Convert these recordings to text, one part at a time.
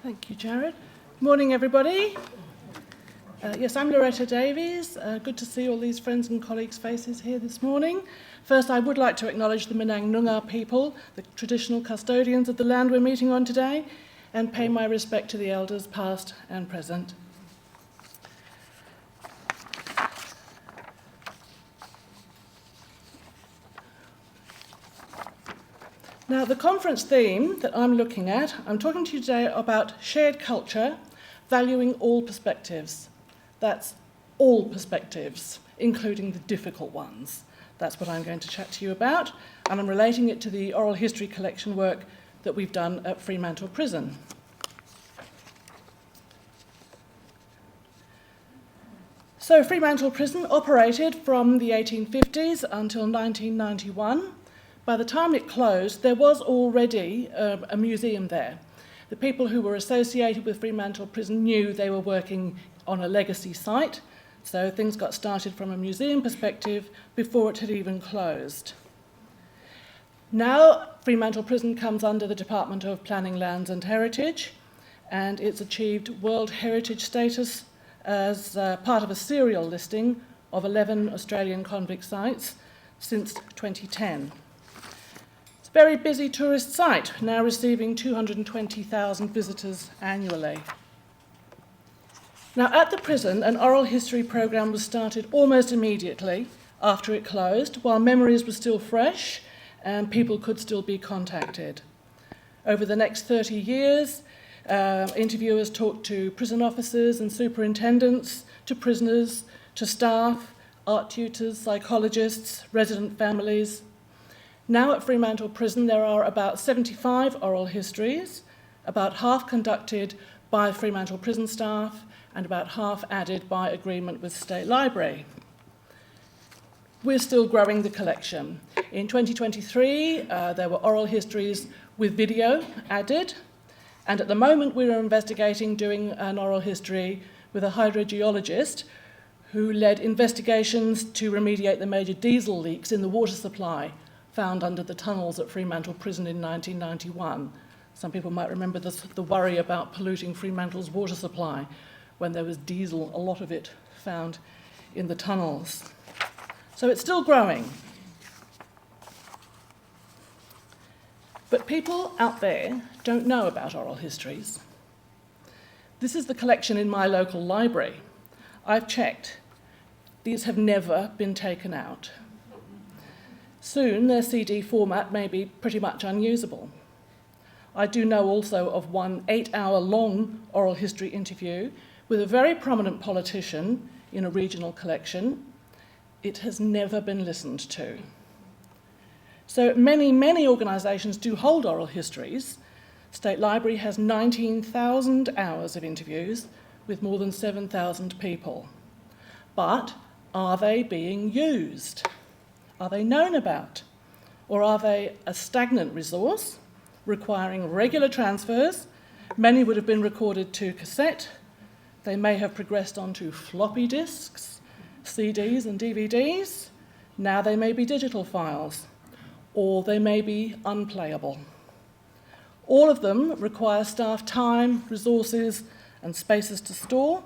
Thank you, Jared. Morning, everybody. Yes, I'm Lauretta Davies. Good to see all these friends and colleagues' faces here this morning. First, I would like to acknowledge the Minang Noongar people, the traditional custodians of the land we're meeting on today, and pay my respect to the elders past and present. Now, the conference theme that I'm looking at, I'm talking to you today about shared culture, valuing all perspectives. That's all perspectives, including the difficult ones. That's what I'm going to chat to you about, and I'm relating it to the oral history collection work that we've done at Fremantle Prison. So Fremantle Prison operated from the 1850s until 1991. By the time it closed, there was already a museum there. The people who were associated with Fremantle Prison knew they were working on a legacy site, so things got started from a museum perspective before it had even closed. Now, Fremantle Prison comes under the Department of Planning, Lands and Heritage, and it's achieved World Heritage status as part of a serial listing of 11 Australian convict sites since 2010. Very busy tourist site, now receiving 220,000 visitors annually. Now, at the prison, an oral history program was started almost immediately after it closed, while memories were still fresh and people could still be contacted. Over the next 30 years, interviewers talked to prison officers and superintendents, to prisoners, to staff, art tutors, psychologists, resident families. Now at Fremantle Prison there are about 75 oral histories, about half conducted by Fremantle Prison staff and about half added by agreement with State Library. We're still growing the collection. In 2023 there were oral histories with video added, and at the moment we're investigating doing an oral history with a hydrogeologist who led investigations to remediate the major diesel leaks in the water supply found under the tunnels at Fremantle Prison in 1991. Some people might remember the worry about polluting Fremantle's water supply when there was diesel, a lot of it found in the tunnels. So it's still growing. But people out there don't know about oral histories. This is the collection in my local library. I've checked. These have never been taken out. Soon their CD format may be pretty much unusable. I do know also of one 8-hour-long oral history interview with a very prominent politician in a regional collection. It has never been listened to. So many organisations do hold oral histories. State Library has 19,000 hours of interviews with more than 7,000 people. But are they being used? Are they known about? Or are they a stagnant resource requiring regular transfers? Many would have been recorded to cassette. They may have progressed onto floppy disks, CDs and DVDs. Now they may be digital files, or they may be unplayable. All of them require staff time, resources, and spaces to store.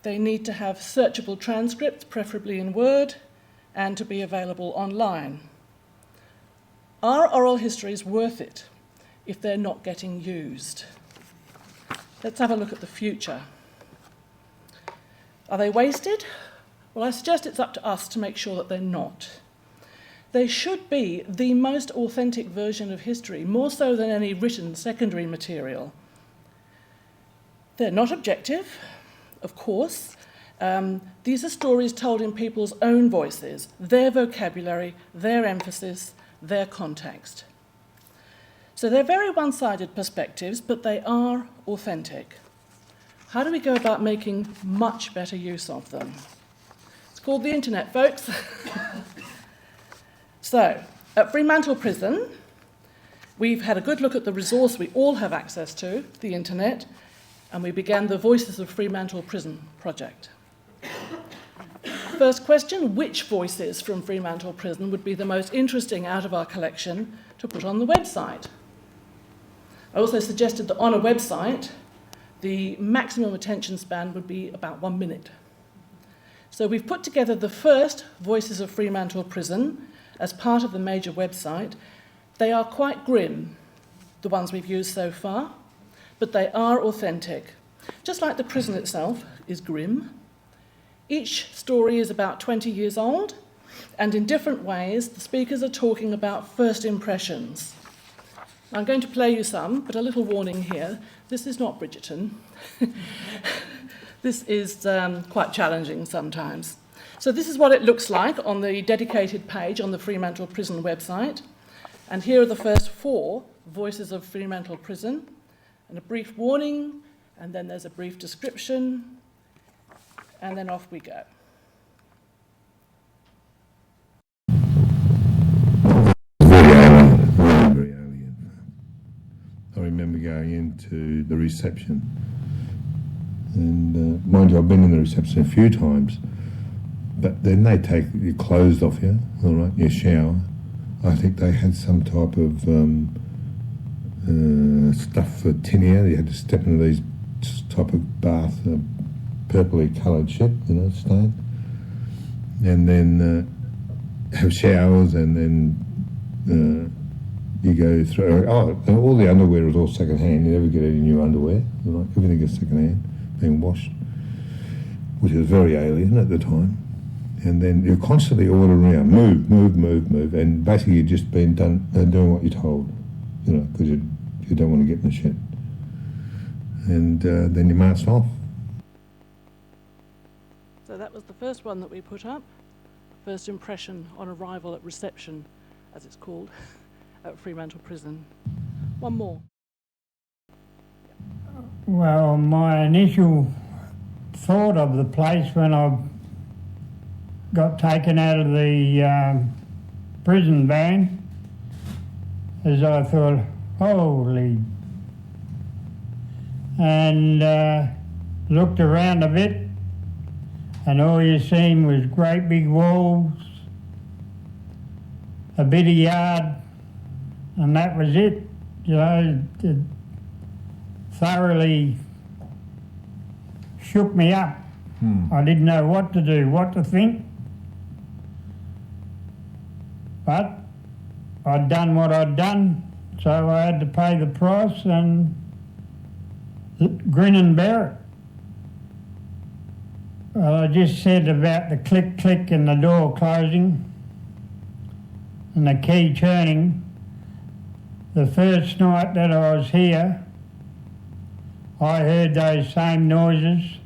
They need to have searchable transcripts, preferably in Word, and to be available online. Are oral histories worth it if they're not getting used? Let's have a look at the future. Are they wasted? Well, I suggest it's up to us to make sure that they're not. They should be the most authentic version of history, more so than any written secondary material. They're not objective, of course. These are stories told in people's own voices, their vocabulary, their emphasis, their context. So they're very one-sided perspectives, but they are authentic. How do we go about making much better use of them? It's called the internet, folks. So, at Fremantle Prison, we've had a good look at the resource we all have access to, the internet, and we began the Voices of Fremantle Prison project. First question, which voices from Fremantle Prison would be the most interesting out of our collection to put on the website? I also suggested that on a website the maximum attention span would be about 1 minute. So we've put together the first Voices of Fremantle Prison as part of the major website. They are quite grim, the ones we've used so far, but they are authentic. Just like the prison itself is grim. Each story is about 20 years old, and in different ways, the speakers are talking about first impressions. I'm going to play you some, but a little warning here. This is not Bridgerton. This is quite challenging sometimes. So this is what it looks like on the dedicated page on the Fremantle Prison website. And here are the first 4 Voices of Fremantle Prison, and a brief warning, and then there's a brief description, and then off we go. Very alien. I remember going into the reception, and mind you, I've been in the reception a few times, but then they take your clothes off you, all right, your shower. I think they had some type of stuff for tinea. You had to step into these type of bath, purpley coloured shit, stain, and then have showers, and then you go through. All the underwear is all second hand. You never get any new underwear. Right? Everything is second hand, being washed, which is very alien at the time. And then you're constantly ordering around, move, and basically you've just been doing what you're told, because you don't want to get in the shit. And then you marched off. So that was the first one that we put up, first impression on arrival at reception, as it's called, at Fremantle Prison. One more. Well, my initial thought of the place when I got taken out of the prison van is I thought, holy, and looked around a bit, and all you seen was great big walls, a bit of yard, and that was it. It thoroughly shook me up. I didn't know what to do, what to think. But I'd done what I'd done, so I had to pay the price and grin and bear it. Well, I just said about the click, click and the door closing and the key turning. The first night that I was here, I heard those same noises,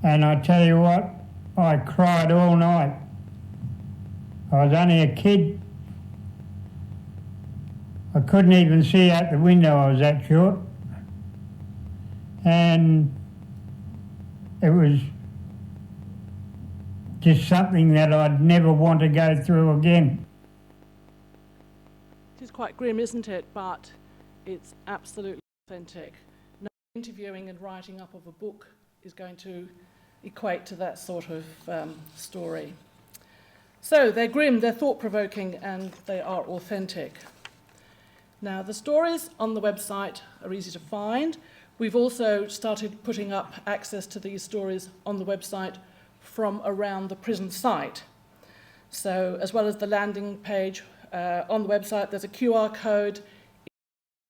and I tell you what, I cried all night. I was only a kid. I couldn't even see out the window, I was that short. And it was just something that I'd never want to go through again. It is quite grim, isn't it? But it's absolutely authentic. No interviewing and writing up of a book is going to equate to that sort of story. So they're grim, they're thought-provoking, and they are authentic. Now, the stories on the website are easy to find. We've also started putting up access to these stories on the website from around the prison site. So, as well as the landing page on the website, there's a QR code,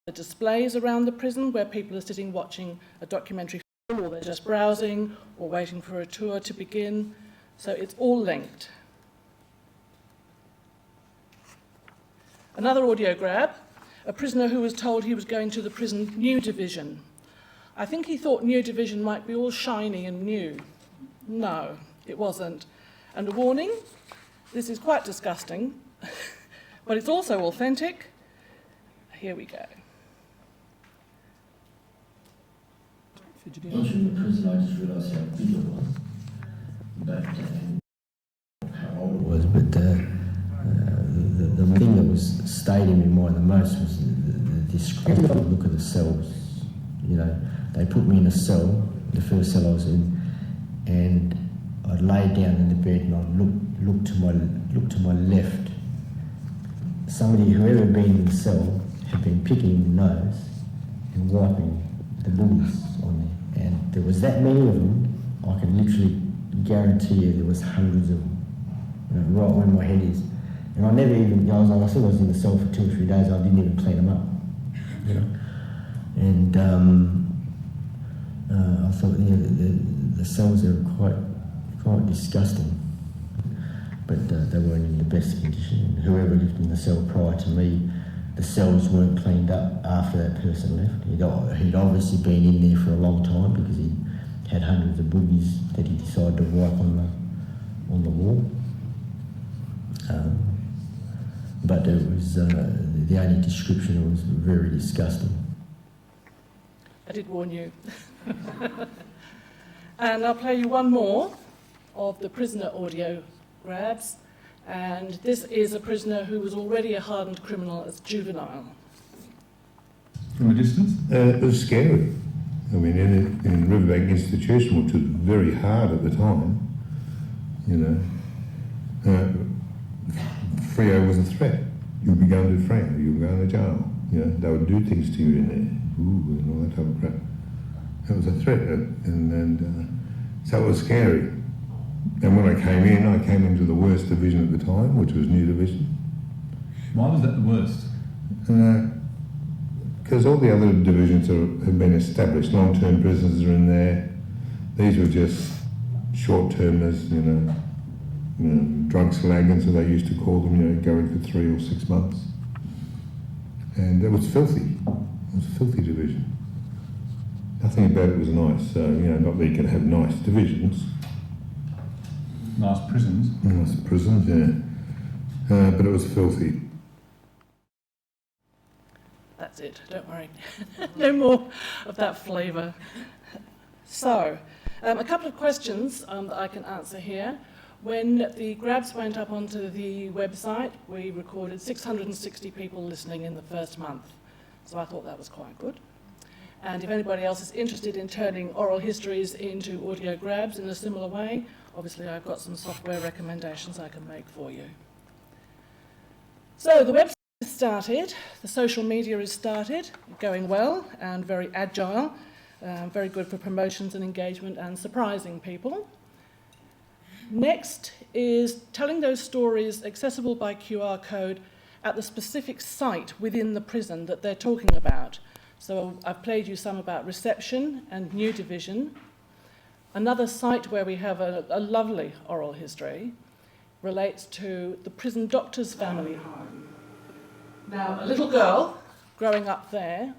the displays around the prison where people are sitting watching a documentary film, or they're just browsing or waiting for a tour to begin. So it's all linked. Another audio grab, a prisoner who was told he was going to the prison new division. I think he thought new division might be all shiny and new. No, it wasn't. And a warning, this is quite disgusting, but it's also authentic. Here we go. Entering the prison, I just realised how big it was, but how old it was. But the thing that was stayed in my mind the most was the description. Look at the cells. They put me in a cell, the first cell I was in, and I'd lay down in the bed and I'd look to my left. Somebody who ever been in the cell had been picking the nose and wiping the bullies on there. And there was that many of them, I can literally guarantee you there was hundreds of them, right where my head is. And I never even, I think I was in the cell for 2 or 3 days, I didn't even clean them up, And I thought, the cells are quite disgusting. But they weren't in the best condition. Whoever lived in the cell prior to me, the cells weren't cleaned up after that person left. He'd obviously been in there for a long time because he had hundreds of boogies that he decided to wipe on the wall. But it was the only description was very disgusting. I did warn you. And I'll play you one more of the prisoner audio grabs. And this is a prisoner who was already a hardened criminal as juvenile. From a distance? It was scary. I mean, in Riverbank Institution, which was very hard at the time, Freo was a threat. You'd be going to Freo, you were going to jail. They would do things to you in there, and all that type of crap. It was a threat, so it was scary. And when I came into the worst division at the time, which was New Division. Why was that the worst? Because all the other divisions have been established. Long-term prisoners are in there. These were just short-termers, drug slagons, as they used to call them, going for 3 or 6 months. And it was filthy. It was a filthy division. Nothing about it was nice. Not that you can have nice divisions. Nice prisons. Nice prisons, yeah. But it was filthy. That's it, don't worry. No more of that flavour. So, a couple of questions that I can answer here. When the grabs went up onto the website, we recorded 660 people listening in the first month. So I thought that was quite good. And if anybody else is interested in turning oral histories into audio grabs in a similar way, obviously I've got some software recommendations I can make for you. So the website is started, the social media is started, going well and very agile, very good for promotions and engagement and surprising people. Next is telling those stories accessible by QR code at the specific site within the prison that they're talking about. So I've played you some about reception and New Division. Another site where we have a lovely oral history relates to the prison doctor's family home. Now, a little girl growing up there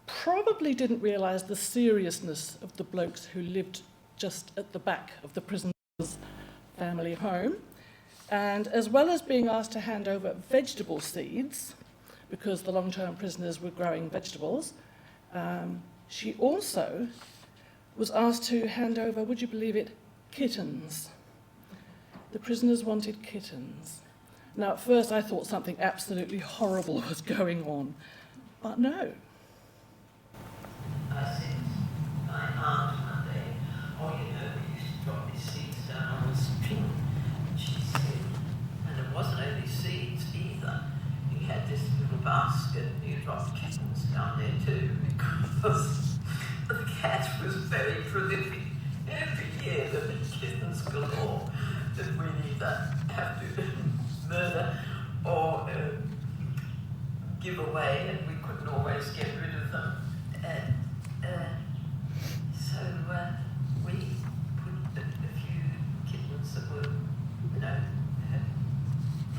probably didn't realise the seriousness of the blokes who lived just at the back of the prison doctor's family home. And as well as being asked to hand over vegetable seeds, because the long-term prisoners were growing vegetables, she also was asked to hand over, would you believe it, kittens. The prisoners wanted kittens. Now, at first I thought something absolutely horrible was going on, but no. I said to my aunt one day, we used to drop these seeds down on the string. And she said, and it wasn't only seeds either. You had this little basket, you dropped kittens down there too, because the cat was very prolific. Every year there were kittens galore that we'd either have to murder or give away, and we couldn't always get rid of them. So we put a few kittens that were,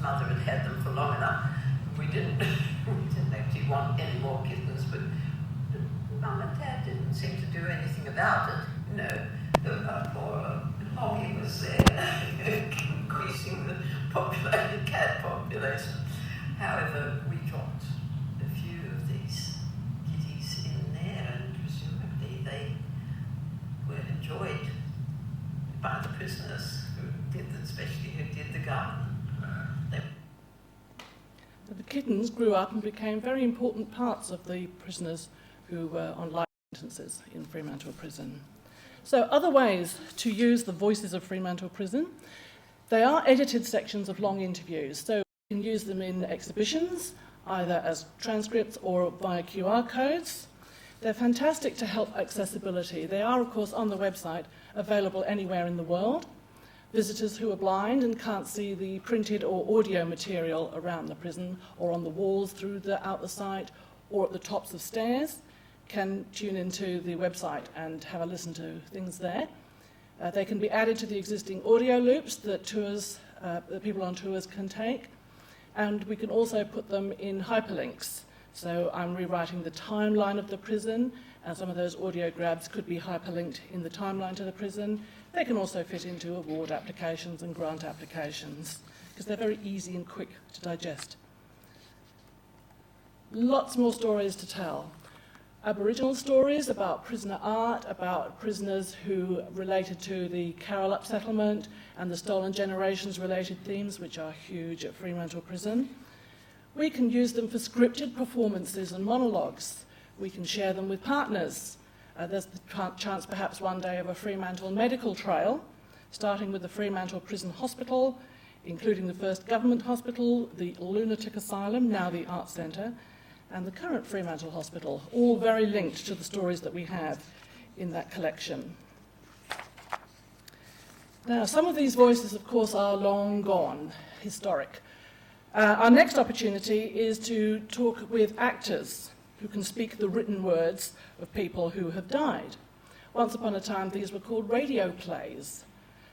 mother had them for long enough. We didn't actually want any more kittens, but Mum and Dad didn't seem to do anything about it. Molly was there, increasing the cat population. However, we dropped a few of these kitties in there, and presumably they were enjoyed by the prisoners especially who did the garden. The kittens grew up and became very important parts of the prisoners who were on life sentences in Fremantle Prison. So other ways to use the voices of Fremantle Prison. They are edited sections of long interviews, so you can use them in exhibitions, either as transcripts or via QR codes. They're fantastic to help accessibility. They are, of course, on the website, available anywhere in the world. Visitors who are blind and can't see the printed or audio material around the prison or on the walls out the site or at the tops of stairs can tune into the website and have a listen to things there. They can be added to the existing audio loops that people on tours can take, and we can also put them in hyperlinks. So I'm rewriting the timeline of the prison, and some of those audio grabs could be hyperlinked in the timeline to the prison. They can also fit into award applications and grant applications, because they're very easy and quick to digest. Lots more stories to tell. Aboriginal stories about prisoner art, about prisoners who related to the Carrolup settlement and the Stolen Generations related themes, which are huge at Fremantle Prison. We can use them for scripted performances and monologues. We can share them with partners. There's the chance perhaps one day of a Fremantle medical trail, starting with the Fremantle Prison Hospital, including the first government hospital, the lunatic asylum, now the Arts Centre, and the current Fremantle Hospital, all very linked to the stories that we have in that collection. Now, some of these voices, of course, are long gone, historic. Our next opportunity is to talk with actors who can speak the written words of people who have died. Once upon a time, these were called radio plays.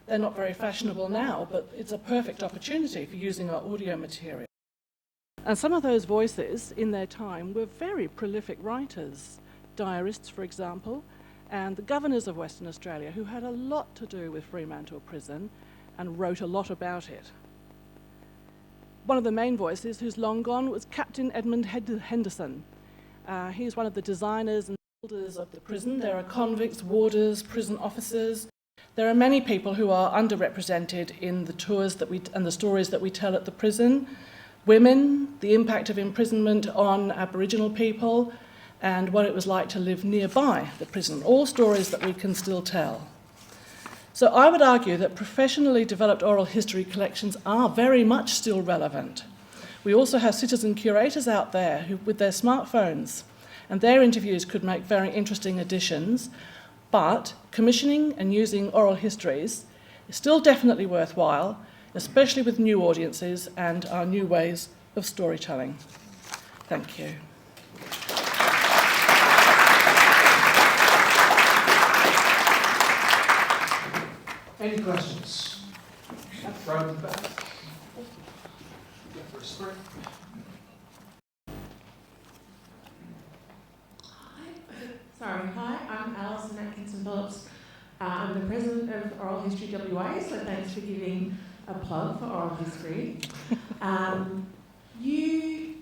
They're not very fashionable now, but it's a perfect opportunity for using our audio material. And some of those voices in their time were very prolific writers, diarists, for example, and the governors of Western Australia, who had a lot to do with Fremantle Prison and wrote a lot about it. One of the main voices, who's long gone, was Captain Edmund Henderson. He's one of the designers and builders of the prison. There are convicts, warders, prison officers. There are many people who are underrepresented in the tours and the stories that we tell at the prison. Women, the impact of imprisonment on Aboriginal people, and what it was like to live nearby the prison. All stories that we can still tell. So I would argue that professionally developed oral history collections are very much still relevant. We also have citizen curators out there with their smartphones, and their interviews could make very interesting additions, but commissioning and using oral histories is still definitely worthwhile, especially with new audiences and our new ways of storytelling. Thank you. Any questions? Right at the back. Hi, I'm Alison Atkinson-Phillips. I'm the president of Oral History WA, so thanks for giving a plug for oral history. You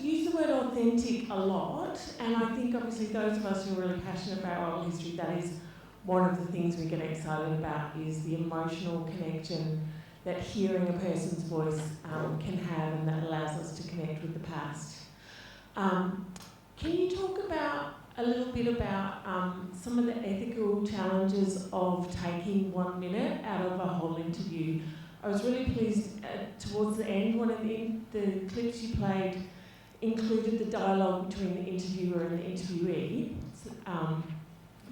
used the word authentic a lot, and I think obviously those of us who are really passionate about oral history, that is one of the things we get excited about, is the emotional connection that hearing a person's voice can have, and that allows us to connect with the past. Can you talk a little bit about some of the ethical challenges of taking 1 minute out of a whole interview? I was really pleased towards the end, one of the clips you played included the dialogue between the interviewer and the interviewee.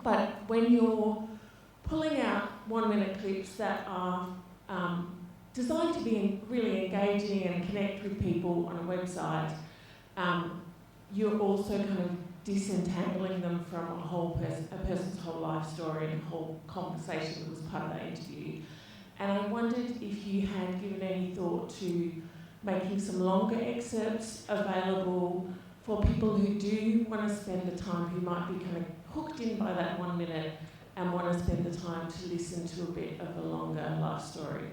But when you're pulling out 1 minute clips that are designed to be really engaging and connect with people on a website, you're also kind of disentangling them from a person's whole life story and whole conversation that was part of that interview. And I wondered if you had given any thought to making some longer excerpts available for people who do want to spend the time, who might be kind of hooked in by that 1 minute and want to spend the time to listen to a bit of a longer life story.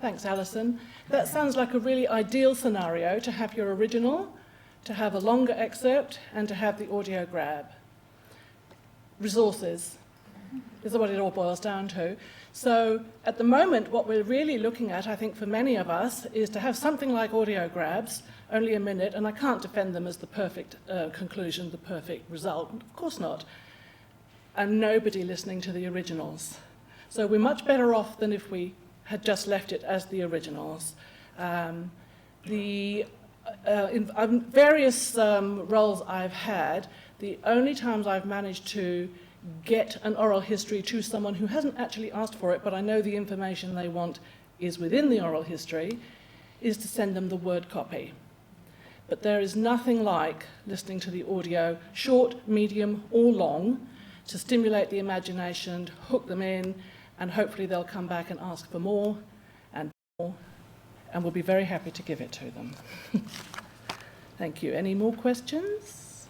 Thanks, Alison. That sounds like a really ideal scenario, to have your original, to have a longer excerpt, and to have the audio grab. Resources is what it all boils down to. So at the moment, what we're really looking at, I think for many of us, is to have something like audio grabs, only a minute, and I can't defend them as the perfect conclusion, the perfect result. Of course not. And nobody listening to the originals. So we're much better off than if we had just left it as the originals. The in various roles I've had, the only times I've managed to get an oral history to someone who hasn't actually asked for it, but I know the information they want is within the oral history, is to send them the word copy. But there is nothing like listening to the audio, short, medium or long, to stimulate the imagination, hook them in, and hopefully they'll come back and ask for more, and we'll be very happy to give it to them. Thank you. Any more questions?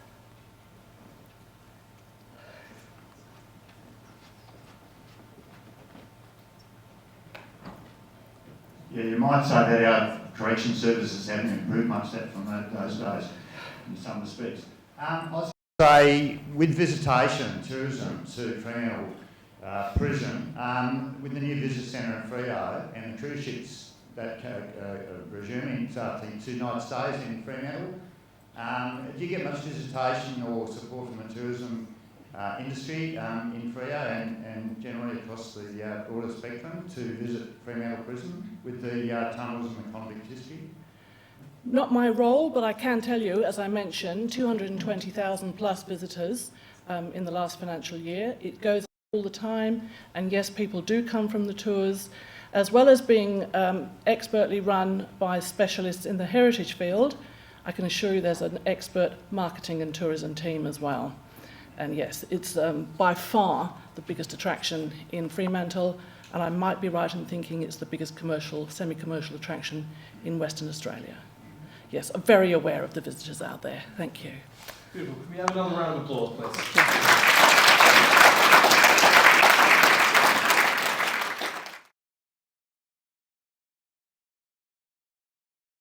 Yeah, you might say that our correction services haven't improved much from those days in some respects. I'd say with visitation, tourism to Fremantle Prison, with the new visitor centre in Freo and the cruise ships that resuming starting 2 night stays in Fremantle, do you get much visitation or support from the tourism industry in Freo and generally across the broader spectrum to visit Fremantle Prison with the tunnels and the convict history? Not my role, but I can tell you, as I mentioned, 220,000 plus visitors in the last financial year. It goes all the time, and yes, people do come from the tours, as well as being expertly run by specialists in the heritage field. I can assure you there's an expert marketing and tourism team as well. And yes, it's by far the biggest attraction in Fremantle, and I might be right in thinking it's the biggest commercial, semi-commercial attraction in Western Australia. Yes, I'm very aware of the visitors out there. Thank you. Beautiful. Can we have another round of applause, please?